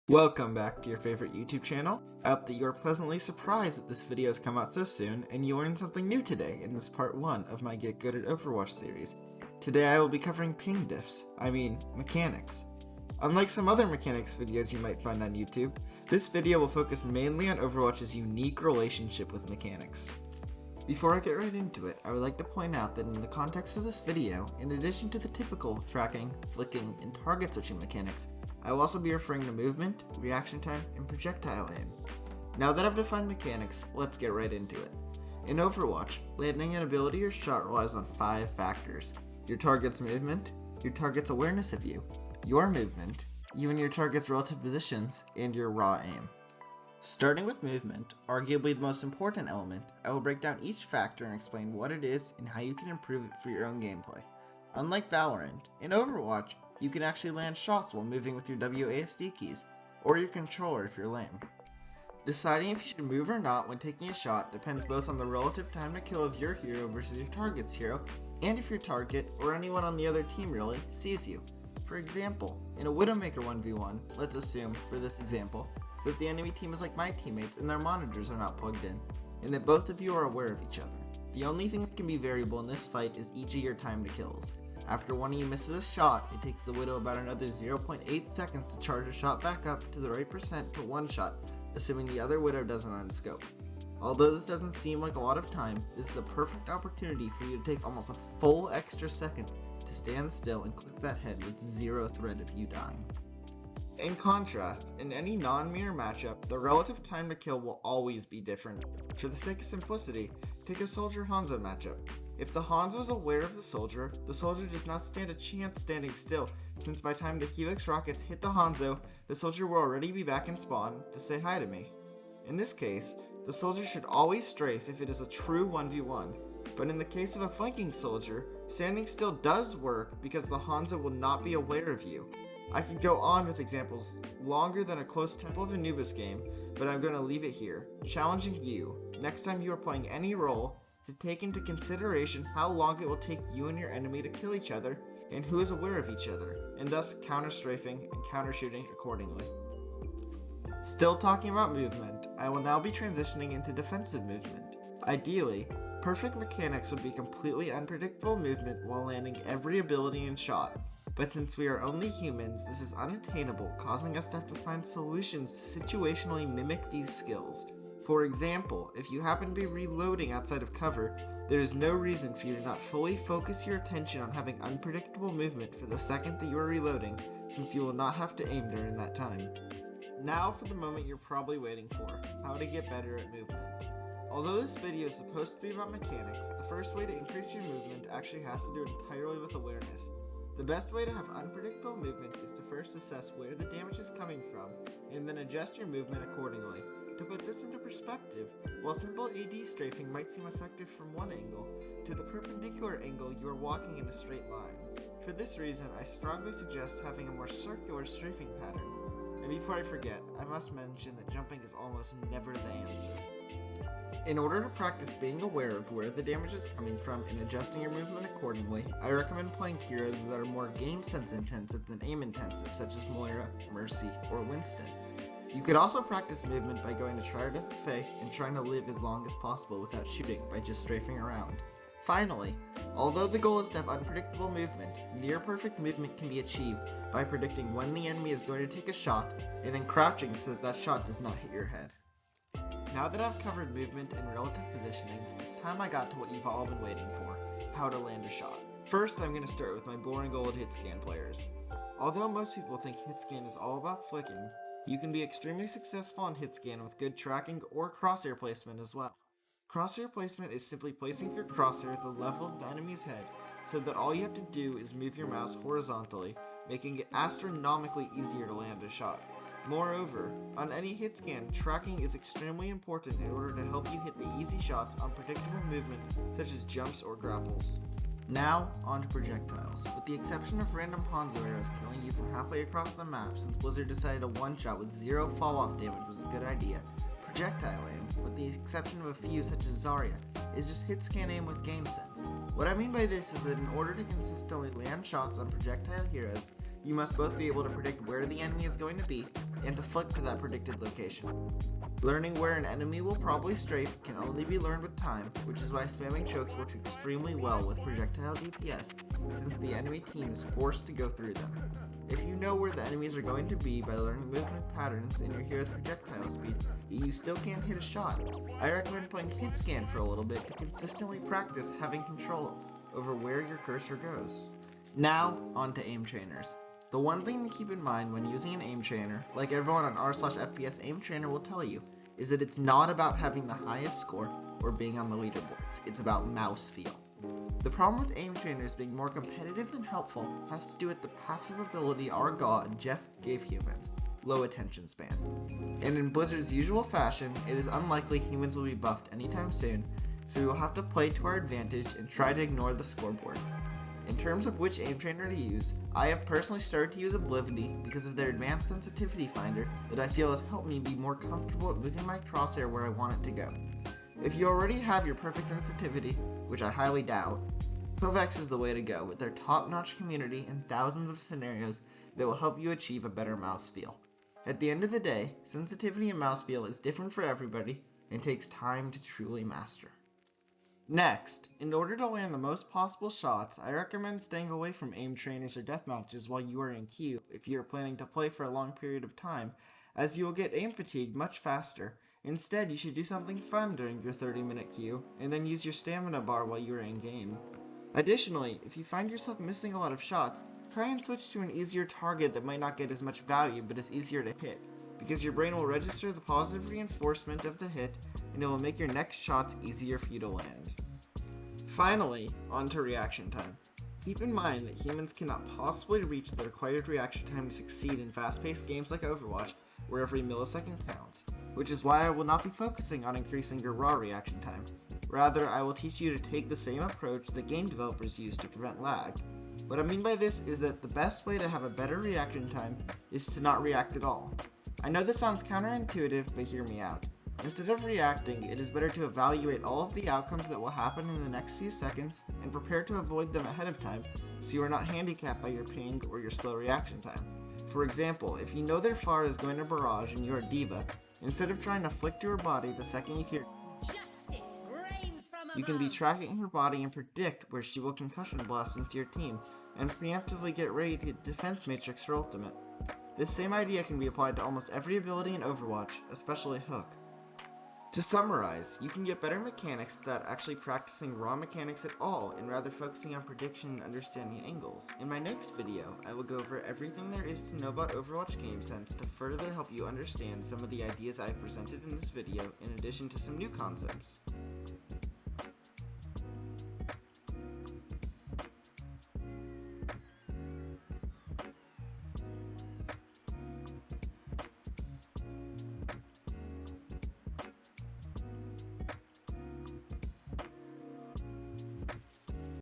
Welcome back to your favorite YouTube channel. I hope that you are pleasantly surprised that this video has come out so soon and you learned something new today in this part 1 of my Get Good at Overwatch series. Today I will be covering ping diffs, mechanics. Unlike some other mechanics videos you might find on YouTube, this video will focus mainly on Overwatch's unique relationship with mechanics. Before I get right into it, I would like to point out that in the context of this video, in addition to the typical tracking, flicking, and target switching mechanics, I will also be referring to movement, reaction time, and projectile aim. Now that I've defined mechanics, let's get right into it. In Overwatch, landing an ability or shot relies on 5 factors: your target's movement, your target's awareness of you, your movement, you and your target's relative positions, and your raw aim. Starting with movement, arguably the most important element, I will break down each factor and explain what it is and how you can improve it for your own gameplay. Unlike Valorant, in Overwatch, you can actually land shots while moving with your WASD keys, or your controller if you're lame. Deciding if you should move or not when taking a shot depends both on the relative time to kill of your hero versus your target's hero, and if your target, or anyone on the other team really, sees you. For example, in a Widowmaker 1v1, let's assume, for this example, that the enemy team is like my teammates and their monitors are not plugged in, and that both of you are aware of each other. The only thing that can be variable in this fight is each of your time to kills. After one of you misses a shot, it takes the Widow about another 0.8 seconds to charge a shot back up to the right percent to one shot, assuming the other Widow doesn't unscope. Although this doesn't seem like a lot of time, this is a perfect opportunity for you to take almost a full extra second to stand still and click that head with zero threat of you dying. In contrast, in any non-mirror matchup, the relative time to kill will always be different. For the sake of simplicity, take a Soldier Hanzo matchup. If the Hanzo is aware of the Soldier does not stand a chance standing still, since by the time the Helix rockets hit the Hanzo, the Soldier will already be back in spawn to say hi to me. In this case, the Soldier should always strafe if it is a true 1v1, but in the case of a flanking Soldier, standing still does work because the Hanzo will not be aware of you. I could go on with examples longer than a close Temple of Anubis game, but I'm going to leave it here, challenging you, next time you are playing any role, to take into consideration how long it will take you and your enemy to kill each other, and who is aware of each other, and thus counter-strafing and counter-shooting accordingly. Still talking about movement, I will now be transitioning into defensive movement. Ideally, perfect mechanics would be completely unpredictable movement while landing every ability and shot. But since we are only humans, this is unattainable, causing us to have to find solutions to situationally mimic these skills. For example, if you happen to be reloading outside of cover, there is no reason for you to not fully focus your attention on having unpredictable movement for the second that you are reloading, since you will not have to aim during that time. Now for the moment you're probably waiting for, how to get better at movement. Although this video is supposed to be about mechanics, the first way to increase your movement actually has to do entirely with awareness. The best way to have unpredictable movement is to first assess where the damage is coming from, and then adjust your movement accordingly. To put this into perspective, while simple AD strafing might seem effective from one angle, to the perpendicular angle you are walking in a straight line. For this reason, I strongly suggest having a more circular strafing pattern. And before I forget, I must mention that jumping is almost never the answer. In order to practice being aware of where the damage is coming from and adjusting your movement accordingly, I recommend playing heroes that are more game sense intensive than aim intensive, such as Moira, Mercy, or Winston. You could also practice movement by going to Triad FFA and trying to live as long as possible without shooting by just strafing around. Finally, although the goal is to have unpredictable movement, near perfect movement can be achieved by predicting when the enemy is going to take a shot and then crouching so that shot does not hit your head. Now that I've covered movement and relative positioning, it's time I got to what you've all been waiting for, how to land a shot. First, I'm going to start with my boring old hitscan players. Although most people think hitscan is all about flicking, you can be extremely successful on hitscan with good tracking or crosshair placement as well. Crosshair placement is simply placing your crosshair at the level of the enemy's head, so that all you have to do is move your mouse horizontally, making it astronomically easier to land a shot. Moreover, on any hit scan, tracking is extremely important in order to help you hit the easy shots on predictable movement such as jumps or grapples. Now, on to projectiles. With the exception of random Hanzo arrows killing you from halfway across the map since Blizzard decided a one-shot with 0 fall-off damage was a good idea, projectile aim, with the exception of a few such as Zarya, is just hit scan aim with game sense. What I mean by this is that in order to consistently land shots on projectile heroes, You must both be able to predict where the enemy is going to be and to flick to that predicted location. Learning where an enemy will probably strafe can only be learned with time, which is why spamming chokes works extremely well with projectile DPS, since the enemy team is forced to go through them. If you know where the enemies are going to be by learning movement patterns and your hero's projectile speed, yet you still can't hit a shot, I recommend playing hit scan for a little bit to consistently practice having control over where your cursor goes. Now, on to aim trainers. The one thing to keep in mind when using an aim trainer, like everyone on r/FPS aim trainer will tell you, is that it's not about having the highest score or being on the leaderboards, it's about mouse feel. The problem with aim trainers being more competitive than helpful has to do with the passive ability our god, Jeff, gave humans, low attention span. And in Blizzard's usual fashion, it is unlikely humans will be buffed anytime soon, so we will have to play to our advantage and try to ignore the scoreboard. In terms of which aim trainer to use, I have personally started to use Oblivion because of their advanced sensitivity finder that I feel has helped me be more comfortable at moving my crosshair where I want it to go. If you already have your perfect sensitivity, which I highly doubt, Kovacs is the way to go with their top-notch community and thousands of scenarios that will help you achieve a better mouse feel. At the end of the day, sensitivity and mouse feel is different for everybody and takes time to truly master. Next, in order to land the most possible shots, I recommend staying away from aim trainers or deathmatches while you are in queue if you are planning to play for a long period of time, as you will get aim fatigue much faster. Instead, you should do something fun during your 30-minute queue, and then use your stamina bar while you are in game. Additionally, if you find yourself missing a lot of shots, try and switch to an easier target that might not get as much value but is easier to hit, because your brain will register the positive reinforcement of the hit, and it will make your next shots easier for you to land. Finally, on to reaction time. Keep in mind that humans cannot possibly reach the required reaction time to succeed in fast-paced games like Overwatch, where every millisecond counts, which is why I will not be focusing on increasing your raw reaction time. Rather, I will teach you to take the same approach that game developers use to prevent lag. What I mean by this is that the best way to have a better reaction time is to not react at all. I know this sounds counterintuitive, but hear me out. Instead of reacting, it is better to evaluate all of the outcomes that will happen in the next few seconds and prepare to avoid them ahead of time so you are not handicapped by your ping or your slow reaction time. For example, if you know their Pharah is going to barrage and you are D.Va, instead of trying to flick to her body the second you hear Justice reigns from you can be above. tracking her body and predict where she will concussion blast into your team, and preemptively get ready to defense matrix her ultimate. This same idea can be applied to almost every ability in Overwatch, especially Hook. To summarize, you can get better mechanics without actually practicing raw mechanics at all and rather focusing on prediction and understanding angles. In my next video, I will go over everything there is to know about Overwatch game sense to further help you understand some of the ideas I've presented in this video in addition to some new concepts.